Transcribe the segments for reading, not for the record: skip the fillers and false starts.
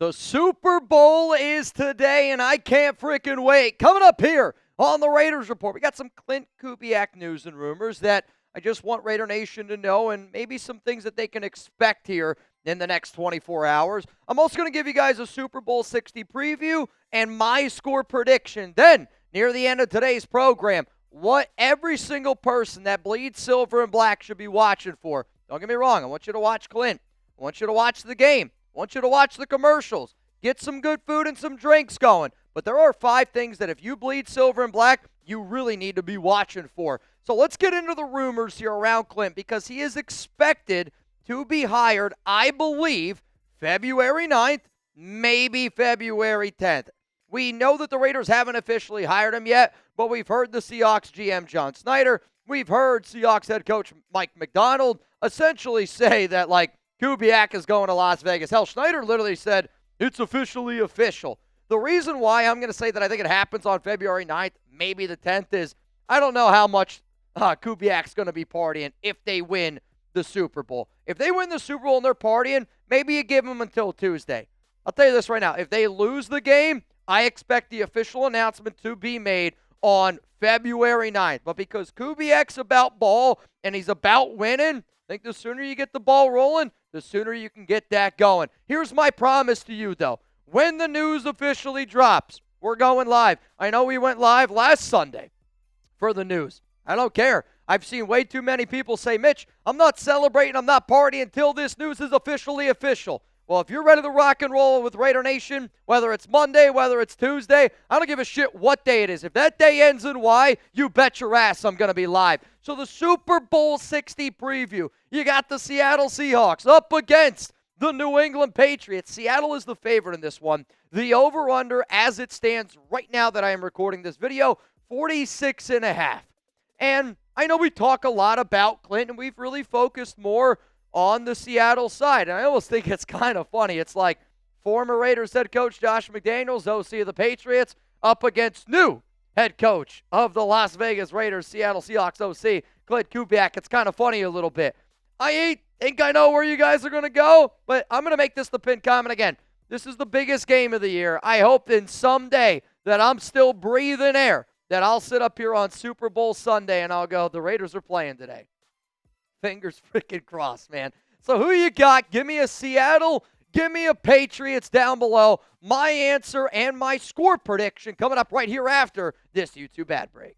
The Super Bowl is today, and I can't freaking wait. Coming up here on the Raiders Report, we got some Klint Kubiak news and rumors that I just want Raider Nation to know, and maybe some things that they can expect here in the next 24 hours. I'm also going to give you guys a Super Bowl 60 preview and my score prediction. Then, near the end of today's program, what every single person that bleeds silver and black should be watching for. Don't get me wrong. I want you to watch Clint. I want you to watch the game. I want you to watch the commercials. Get some good food and some drinks going. But there are 5 things that if you bleed silver and black, you really need to be watching for. So let's get into the rumors here around Clint, because he is expected to be hired, I believe, February 9th, maybe February 10th. We know that the Raiders haven't officially hired him yet, but we've heard the Seahawks GM John Snyder. We've heard Seahawks head coach Mike McDonald essentially say that, Kubiak is going to Las Vegas. Hell, Snyder literally said, it's officially official. The reason why I'm going to say that I think it happens on February 9th, maybe the 10th, is I don't know how much Kubiak's going to be partying if they win the Super Bowl. If they win the Super Bowl and they're partying, maybe you give them until Tuesday. I'll tell you this right now. If they lose the game, I expect the official announcement to be made on February 9th. But because Kubiak's about ball and he's about winning, I think the sooner you get the ball rolling, the sooner you can get that going. Here's my promise to you, though. When the news officially drops, we're going live. I know we went live last Sunday for the news. I don't care. I've seen way too many people say, Mitch, I'm not celebrating, I'm not partying until this news is officially official. Well, if you're ready to rock and roll with Raider Nation, whether it's Monday, whether it's Tuesday, I don't give a shit what day it is. If that day ends in Y, you bet your ass I'm going to be live. So the Super Bowl 60 preview, you got the Seattle Seahawks up against the New England Patriots. Seattle is the favorite in this one. The over-under, as it stands right now that I am recording this video, 46.5. And I know we talk a lot about Clint, and we've really focused more on the Seattle side. And I almost think it's kind of funny. It's like former Raiders head coach Josh McDaniels, OC of the Patriots, up against new head coach of the Las Vegas Raiders, Seattle Seahawks OC, Klint Kubiak. It's kind of funny a little bit. I think I know where you guys are going to go, but I'm going to make this the pin comment again. This is the biggest game of the year. I hope that someday that I'm still breathing air, that I'll sit up here on Super Bowl Sunday and I'll go, the Raiders are playing today. Fingers freaking crossed, man. So who you got? Give me a Seattle. Give me a Patriots down below. My answer and my score prediction coming up right here after this YouTube ad break.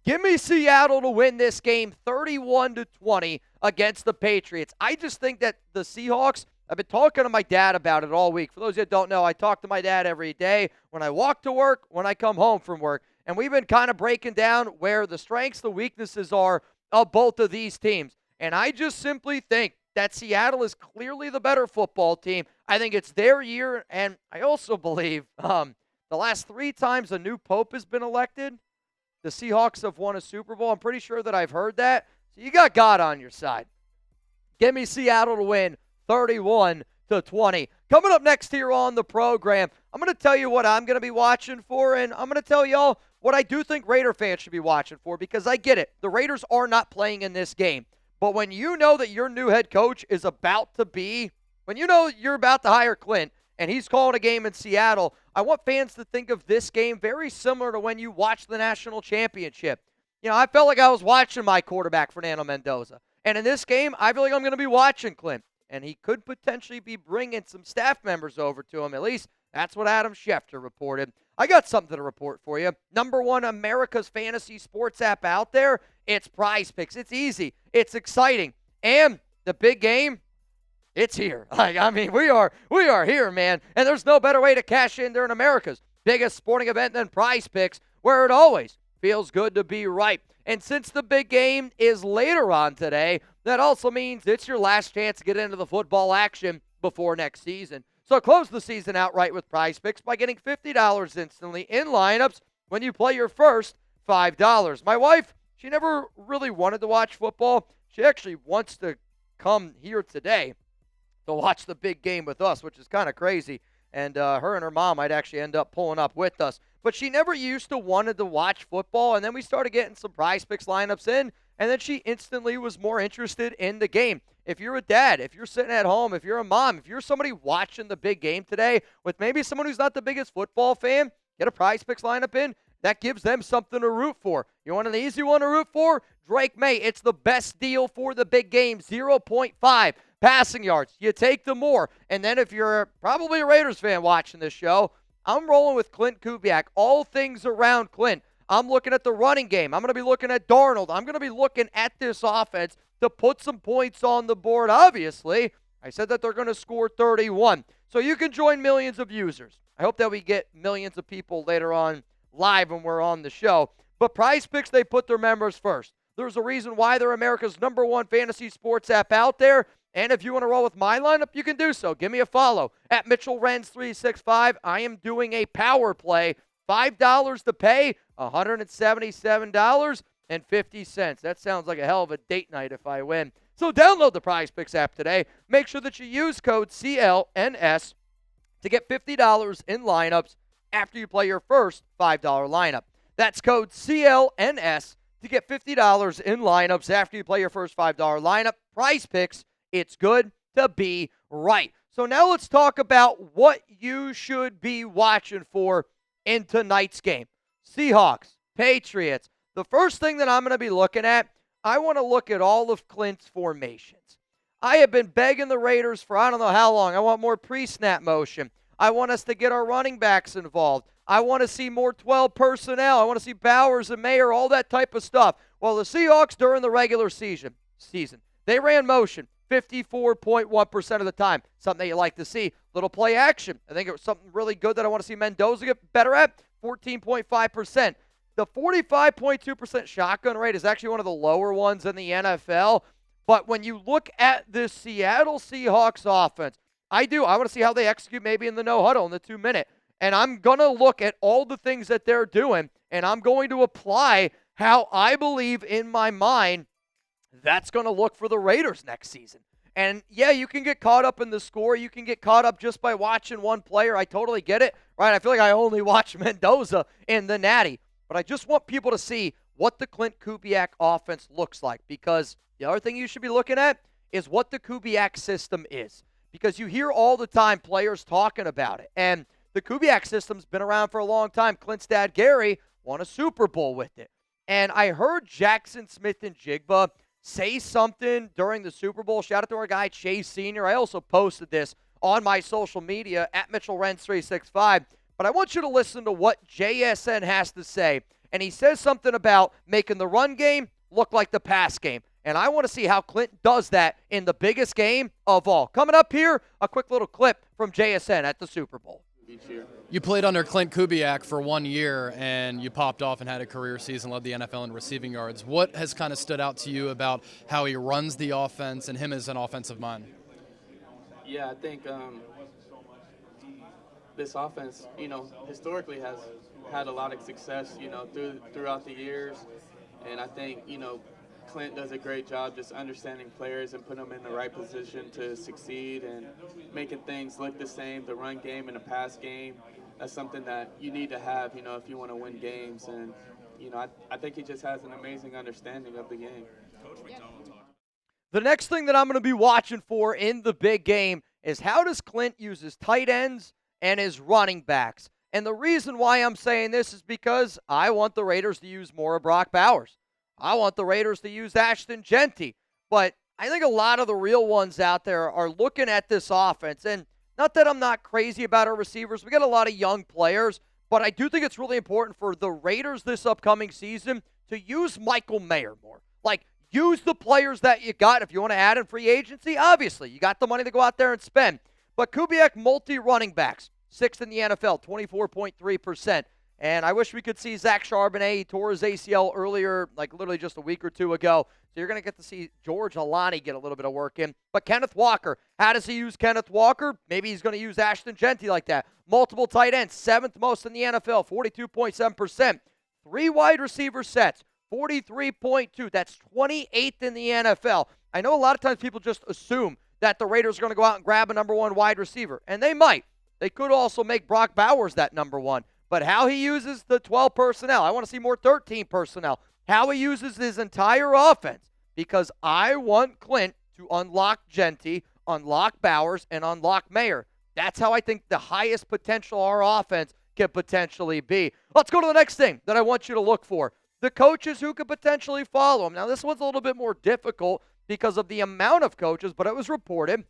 Give me Seattle to win this game 31-20 against the Patriots. I just think that the Seahawks, I've been talking to my dad about it all week. For those of you that don't know, I talk to my dad every day when I walk to work, when I come home from work. And we've been kind of breaking down where the strengths, the weaknesses are of both of these teams. And I just simply think that Seattle is clearly the better football team. I think it's their year, and I also believe the last 3 times a new pope has been elected, the Seahawks have won a Super Bowl. I'm pretty sure that I've heard that. So you got God on your side. Give me Seattle to win 31-20. Coming up next here on the program, I'm going to tell you what I'm going to be watching for, and I'm going to tell y'all what I do think Raider fans should be watching for, because I get it. The Raiders are not playing in this game. But when you know that your new head coach is about to be, when you know you're about to hire Clint and he's calling a game in Seattle, I want fans to think of this game very similar to when you watch the national championship. You know, I felt like I was watching my quarterback, Fernando Mendoza. And in this game, I feel like I'm going to be watching Clint. And he could potentially be bringing some staff members over to him. At least that's what Adam Schefter reported. I got something to report for you. Number 1 America's fantasy sports app out there, it's PrizePicks. It's easy. It's exciting. And the big game, it's here. I mean, we are here, man. And there's no better way to cash in during America's biggest sporting event than PrizePicks, where it always feels good to be right. And since the big game is later on today, that also means it's your last chance to get into the football action before next season. So close the season outright with PrizePicks by getting $50 instantly in lineups when you play your first $5. My wife, she never really wanted to watch football. She actually wants to come here today to watch the big game with us, which is kind of crazy. And her and her mom might actually end up pulling up with us. But she never used to wanted to watch football, and then we started getting some PrizePicks lineups in, And then she instantly was more interested in the game. If you're a dad, if you're sitting at home, if you're a mom, if you're somebody watching the big game today with maybe someone who's not the biggest football fan, get a PrizePicks lineup in. That gives them something to root for. You want an easy one to root for? Drake May. It's the best deal for the big game. 0.5 passing yards. You take the more. And then if you're probably a Raiders fan watching this show, I'm rolling with Klint Kubiak. All things around Clint. I'm looking at the running game. I'm going to be looking at Darnold. I'm going to be looking at this offense to put some points on the board. Obviously, I said that they're going to score 31. So you can join millions of users. I hope that we get millions of people later on live when we're on the show. But PrizePicks, they put their members first. There's a reason why they're America's #1 fantasy sports app out there. And if you want to roll with my lineup, you can do so. Give me a follow at MitchellRens365. I am doing a power play. $5 to pay, $177.50. That sounds like a hell of a date night if I win. So download the PrizePicks app today. Make sure that you use code CLNS to get $50 in lineups after you play your first $5 lineup. That's code CLNS to get $50 in lineups after you play your first $5 lineup. PrizePicks, it's good to be right. So now let's talk about what you should be watching for in tonight's game. Seahawks, Patriots. The first thing that I'm going to be looking at, I want to look at all of Clint's formations. I have been begging the Raiders for I don't know how long. I want more pre-snap motion. I want us to get our running backs involved. I want to see more 12 personnel. I want to see Bowers and Mayer, all that type of stuff. Well, the Seahawks during the regular season, they ran motion 54.1% of the time. Something that you like to see. Little play action. I think it was something really good that I want to see Mendoza get better at. 14.5%. The 45.2% shotgun rate is actually one of the lower ones in the NFL. But when you look at this Seattle Seahawks offense, I want to see how they execute maybe in the no huddle in the 2-minute. And I'm going to look at all the things that they're doing, and I'm going to apply how I believe in my mind that's going to look for the Raiders next season. And, yeah, you can get caught up in the score. You can get caught up just by watching one player. I totally get it, right? I feel like I only watch Mendoza in the Natty. But I just want people to see what the Klint Kubiak offense looks like, because the other thing you should be looking at is what the Kubiak system is, because you hear all the time players talking about it. And the Kubiak system's been around for a long time. Clint's dad, Gary, won a Super Bowl with it. And I heard Jackson Smith and Jigba say something during the Super Bowl. Shout out to our guy, Chase Sr. I also posted this on my social media at MitchellRens365. But I want you to listen to what JSN has to say. And he says something about making the run game look like the pass game. And I want to see how Clint does that in the biggest game of all. Coming up here, a quick little clip from JSN at the Super Bowl. You played under Klint Kubiak for 1 year, and you popped off and had a career season, led the NFL in receiving yards. What has kind of stood out to you about how he runs the offense and him as an offensive mind? Yeah, I think this offense, historically has had a lot of success, throughout the years. And I think, Clint does a great job just understanding players and putting them in the right position to succeed and making things look the same, the run game and the pass game. That's something that you need to have, if you want to win games. And, I think he just has an amazing understanding of the game. The next thing that I'm going to be watching for in the big game is how does Clint use his tight ends and his running backs. And the reason why I'm saying this is because I want the Raiders to use more of Brock Bowers. I want the Raiders to use Ashton Genty. But I think a lot of the real ones out there are looking at this offense. And not that I'm not crazy about our receivers. We got a lot of young players. But I do think it's really important for the Raiders this upcoming season to use Michael Mayer more. Like, use the players that you got. If you want to add in free agency, obviously, you got the money to go out there and spend. But Kubiak, multi-running backs, 6th in the NFL, 24.3%. And I wish we could see Zach Charbonnet. He tore his ACL earlier, like literally just a week or two ago. So you're going to get to see George Alani get a little bit of work in. But Kenneth Walker, how does he use Kenneth Walker? Maybe he's going to use Ashton Genty like that. Multiple tight ends, 7th most in the NFL, 42.7%. 3 wide receiver sets, 43.2. That's 28th in the NFL. I know a lot of times people just assume that the Raiders are going to go out and grab a number 1 wide receiver. And they might. They could also make Brock Bowers that number 1. But how he uses the 12 personnel, I want to see more 13 personnel. how he uses his entire offense, because I want Clint to unlock Genty, unlock Bowers, and unlock Mayer. That's how I think the highest potential our offense can potentially be. Let's go to the next thing that I want you to look for. The coaches who could potentially follow him. Now, this one's a little bit more difficult because of the amount of coaches, but it was reported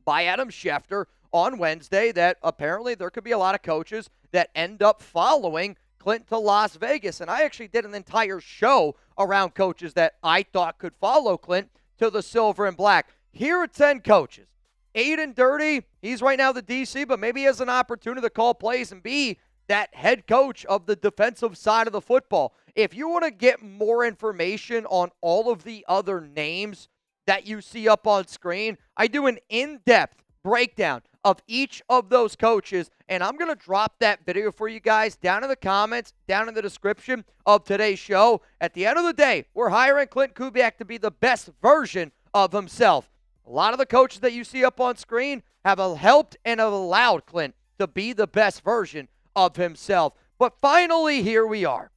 by Adam Schefter on Wednesday that apparently there could be a lot of coaches that end up following Clint to Las Vegas. And I actually did an entire show around coaches that I thought could follow Clint to the silver and black. Here are 10 coaches. Aden Durde, he's right now the DC, but maybe he has an opportunity to call plays and be that head coach of the defensive side of the football. If you want to get more information on all of the other names that you see up on screen, I do an in-depth breakdown of each of those coaches, and I'm going to drop that video for you guys down in the comments, down in the description of today's show. At the end of the day, we're hiring Klint Kubiak to be the best version of himself. A lot of the coaches that you see up on screen have helped and have allowed Clint to be the best version of himself. But finally, here we are.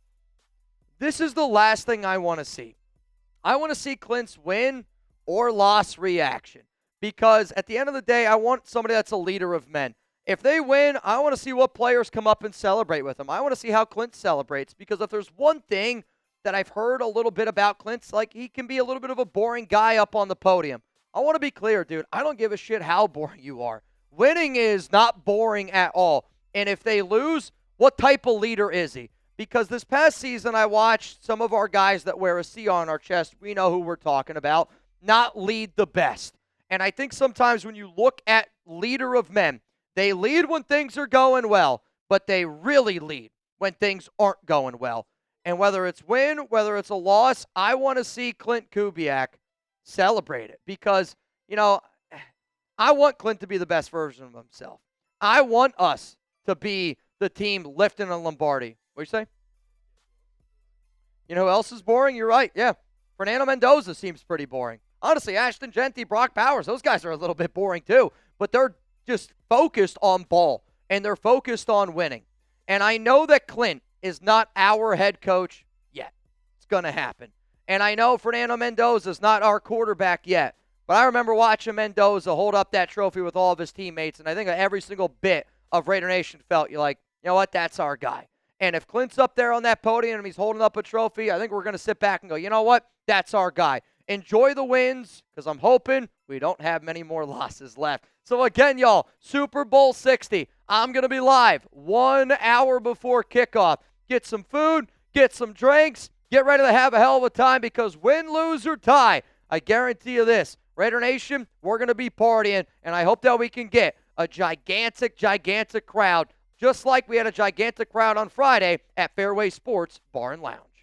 This is the last thing I want to see. I want to see Clint's win or loss reaction, because at the end of the day, I want somebody that's a leader of men. If they win, I want to see what players come up and celebrate with them. I want to see how Clint celebrates, because if there's one thing that I've heard a little bit about Clint's, like, he can be a little bit of a boring guy up on the podium. I want to be clear, dude. I don't give a shit how boring you are. Winning is not boring at all. And if they lose, what type of leader is he? Because this past season, I watched some of our guys that wear a C on our chest, we know who we're talking about, not lead the best. And I think sometimes when you look at leader of men, they lead when things are going well, but they really lead when things aren't going well. And whether it's win, whether it's a loss, I want to see Klint Kubiak celebrate it, because, I want Clint to be the best version of himself. I want us to be the team lifting a Lombardi. What do you say? You know who else is boring? You're right. Yeah. Fernando Mendoza seems pretty boring. Honestly, Ashton Genty, Brock Bowers, those guys are a little bit boring too, but they're just focused on ball, and they're focused on winning. And I know that Clint is not our head coach yet. It's going to happen. And I know Fernando Mendoza is not our quarterback yet, but I remember watching Mendoza hold up that trophy with all of his teammates, and I think every single bit of Raider Nation felt, you're like, you know what, that's our guy. And if Clint's up there on that podium and he's holding up a trophy, I think we're going to sit back and go, you know what, that's our guy. Enjoy the wins, because I'm hoping we don't have many more losses left. So again, y'all, Super Bowl 60, I'm going to be live 1 hour before kickoff. Get some food, get some drinks, get ready to have a hell of a time, because win, lose, or tie, I guarantee you this, Raider Nation, we're going to be partying, and I hope that we can get a gigantic, gigantic crowd, just like we had a gigantic crowd on Friday at Fairway Sports Bar and Lounge.